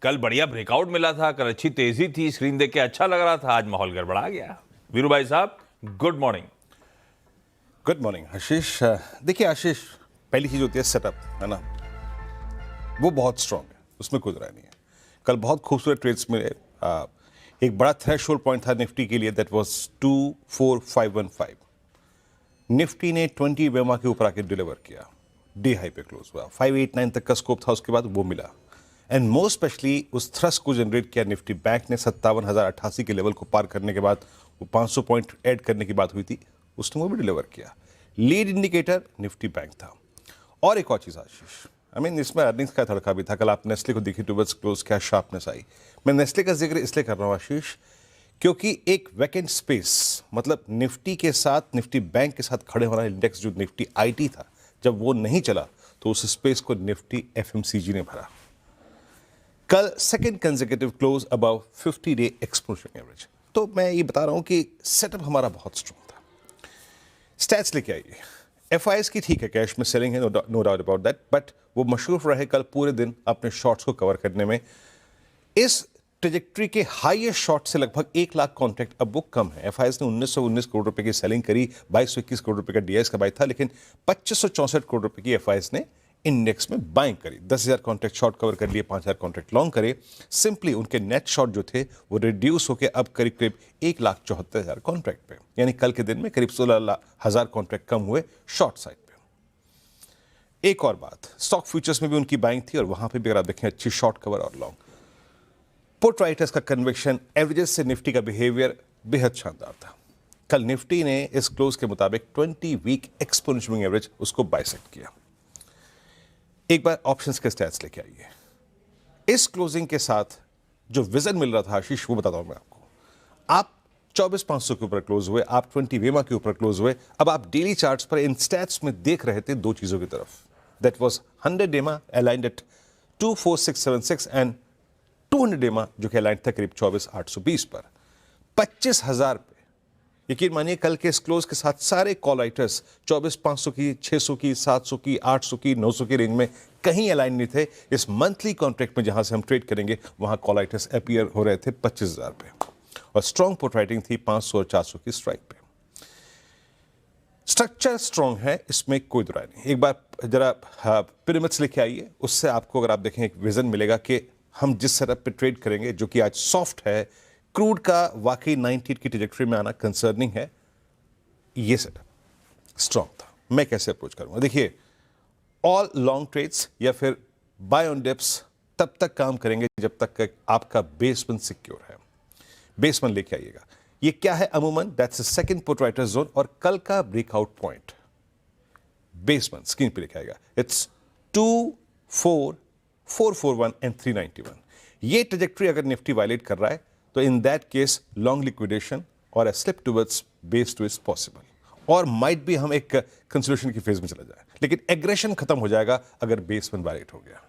कल बढ़िया ब्रेकआउट मिला था, कल अच्छी तेजी थी, स्क्रीन देख के अच्छा लग रहा था, आज माहौल गड़बड़ा गया। वीरू भाई साहब, गुड मॉर्निंग। गुड मॉर्निंग आशीष। देखिए आशीष, पहली चीज होती है सेटअप, है ना, वो बहुत स्ट्रांग है, उसमें कोई राय नहीं है। कल बहुत खूबसूरत ट्रेड्स में एक बड़ा थ्रेशोल्ड पॉइंट था निफ्टी के लिए, दैट वाज 24515। निफ्टी ने 20 वेमा के ऊपर आके डिलीवर किया, डी हाई पे क्लोज हुआ, 589 तक का स्कोप था, उसके बाद वो मिला। एंड मोस्ट स्पेशली उस थ्रस्ट को जनरेट किया निफ्टी बैंक ने 57,088 के लेवल को पार करने के बाद, वो 500 पॉइंट ऐड करने की बात हुई थी, उसने वो भी डिलीवर किया। लीड इंडिकेटर निफ्टी बैंक था। और एक और चीज आशीष, इसमें अर्निंग्स का तड़का भी था। कल आप नेस्ले को देखिए, टुवर्ड्स क्लोज क्या शार्पनेस आई। मैं नेस्ले का जिक्र इसलिए कर रहा हूं आशीष, क्योंकि एक वैकेंट स्पेस, मतलब निफ्टी के साथ, निफ्टी बैंक के साथ खड़े होना इंडेक्स जो निफ्टी आईटी था, जब वो नहीं चला तो उस स्पेस को निफ्टी एफएमसीजी ने भरा। कल second consecutive close above 50 day exponential average. तो मैं ये बता रहा हूं कि सेटअप हमारा बहुत स्ट्रांग था। स्टैट्स लेके आइए। एफआईएस की ठीक है, कैश में सेलिंग है, no doubt about that, but वो मशरूफ रहे कल पूरे दिन अपने शॉर्ट्स को कवर करने में। इस ट्रेजेक्ट्री के हाईएस्ट शॉर्ट से लगभग 1 लाख कॉन्ट्रैक्ट अब वो कम है। एफआईएस ने 1919 करोड़ रुपए की सेलिंग करी, 2221 करोड़ रुपए का डीआईएस का बाई था, लेकिन 2564 करोड़ रुपए की एफआईएस ने इंडेक्स में बाइंग करी। 10,000 कॉन्ट्रैक्ट शॉर्ट कवर कर लिए, 5,000 कॉन्ट्रैक्ट लॉन्ग करे। सिंपली उनके नेट शॉर्ट जो थे वो रिड्यूस होकर अब करीब करीब 1,74,000 कॉन्ट्रैक्ट पे, यानी कल के दिन में करीब 16,000 कॉन्ट्रैक्ट कम हुए शॉर्ट साइड पे। एक और बात, स्टॉक फ्यूचर्स में भी उनकी बाइंग थी और वहां पे भी अगर आप देखें अच्छी शॉर्ट कवर और लॉन्ग। पुट राइटर्स का कन्विक्शन, एवरेजेस से निफ्टी का बिहेवियर बेहद शानदार था। कल निफ्टी ने इस क्लोज के मुताबिक 20 वीक एक्सपोनेंशियल एवरेज उसको बाइसेक्ट किया। एक बार ऑप्शंस के स्टैट्स लेके आइए। इस क्लोजिंग के साथ जो विजन मिल रहा था आशीष, वो बताता हूं मैं आपको। आप 24,500 के ऊपर क्लोज हुए, आप 20 वेमा के ऊपर क्लोज हुए। अब आप डेली चार्ट्स पर इन स्टैट्स में देख रहे थे दो चीजों की तरफ। दैट वाज 100 वेमा अलाइंड एट 24676 एंड 200 डेमा जो कि अलाइंड था करीब 24,820 पर। 25,000 पे यकीन मानिए कल के इस क्लोज के साथ सारे कॉल राइटर्स 24,500 की, 600 की, 700 की, 800 की, 900 की रेंज में कहीं अलाइन नहीं थे। इस मंथली कॉन्ट्रैक्ट में जहां से हम ट्रेड करेंगे वहां कॉल राइटर्स अपीयर हो रहे थे 25,000 पे, और स्ट्रॉन्ग पुट राइटिंग थी 500 और 400 की स्ट्राइक पे। स्ट्रक्चर स्ट्रॉन्ग है, इसमें कोई दुराई नहीं। एक बार जरा पिरामिड्स लेके आइए, उससे आपको अगर आप देखें एक विजन मिलेगा कि हम जिस सेटअप पे ट्रेड करेंगे, जो कि आज सॉफ्ट है, क्रूड का वाकई 98 की ट्रैजेक्टरी में आना कंसर्निंग है, ये सेटअप स्ट्रॉन्ग था। मैं कैसे अप्रोच करूंगा? देखिए, ऑल लॉन्ग ट्रेड्स या फिर बाय ऑन डिप्स तब तक काम करेंगे जब तक आपका बेसमन सिक्योर है। बेसमन लेके आइएगा। ये क्या है? अमूमन that's a second put writer zone, और कल का ब्रेकआउट पॉइंट बेसमन स्क्रीन पे लिखा आएगा। It's 2, 4, 441 and 391। ये ट्रैजेक्टरी अगर निफ्टी वायलेट कर रहा है तो in that case long liquidation और a slip towards base two is possible, और माइट भी हम एक कंसोलिडेशन की फेज में चला जाए, लेकिन एग्रेशन खत्म हो जाएगा अगर बेस वन वायलेट हो गया।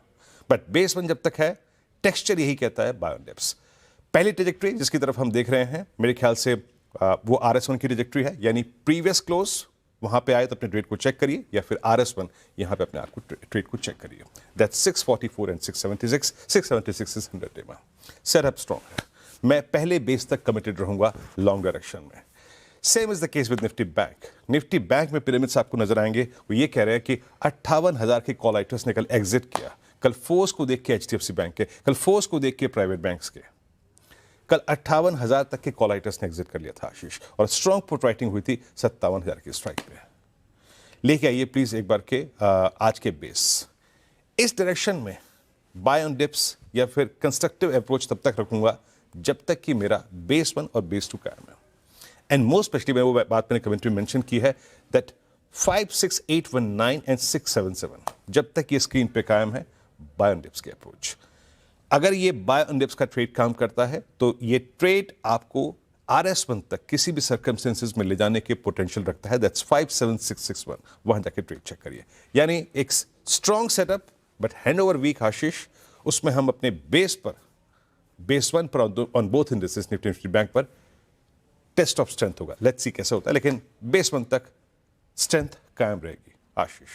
बट बेस वन जब तक है, टेक्सचर यही कहता है बाय ऑन डिप्स। पहली ट्रैजेक्टरी जिसकी तरफ हम देख रहे हैं, मेरे ख्याल से वो RS1 की ट्रैजेक्टरी है, यानी प्रीवियस क्लोज वहां पे आए तो अपने ट्रेड को चेक करिए, या फिर RS1 यहां पे अपने आप को ट्रेड को चेक करिए। दैट्स 644 एंड 676, 676 इज 100 डेमा। सेटअप स्ट्रॉन्ग है। मैं पहले बेस तक कमिटेड रहूंगा लॉन्ग डायरेक्शन में। Same is the case with Nifty bank. Nifty bank में पिरामिड्स आपको नजर आएंगे, वो ये कह रहे हैं कि 58,000 के कॉल राइटर्स ने कल एग्जिट किया। कल फोर्स को देख के HDFC बैंक के, कल फोर्स को देख के प्राइवेट बैंक्स के, कल 58,000 तक के कॉल राइटर्स ने एग्जिट कर लिया था आशीष, और स्ट्रॉन्ग पुट राइटिंग हुई थी 57,000 की स्ट्राइक पे। लेके आइए प्लीज एक बार के आज के बेस। इस डायरेक्शन में बाय ऑन डिप्स या फिर कंस्ट्रक्टिव अप्रोच तब तक रखूंगा जब तक कि मेरा बेस 1 और बेस 2 कायम है। एंड मोस्ट स्पेशली मैं वो बात मैंने कमेंट्री में मेंशन की है, दैट 56819 एंड 677 जब तक ये स्क्रीन पे कायम है, बाय ऑन डिप्स की अप्रोच। अगर ये बाय ऑन डिप्स का ट्रेड काम करता है तो ये ट्रेड आपको RS1 तक किसी भी सर्कमस्टेंसेस में ले जाने के पोटेंशियल रखता है। दैट्स 57661, वहां जाके ट्रेड चेक करिए। यानी एक strong setup but handover week Ashish, उसमें हम अपने बेस 1 पर on both indices Nifty bank पर टेस्ट ऑफ स्ट्रेंथ होगा। लेट्स सी कैसे होता है, लेकिन बेस 1 तक स्ट्रेंथ कायम रहेगी आशीष।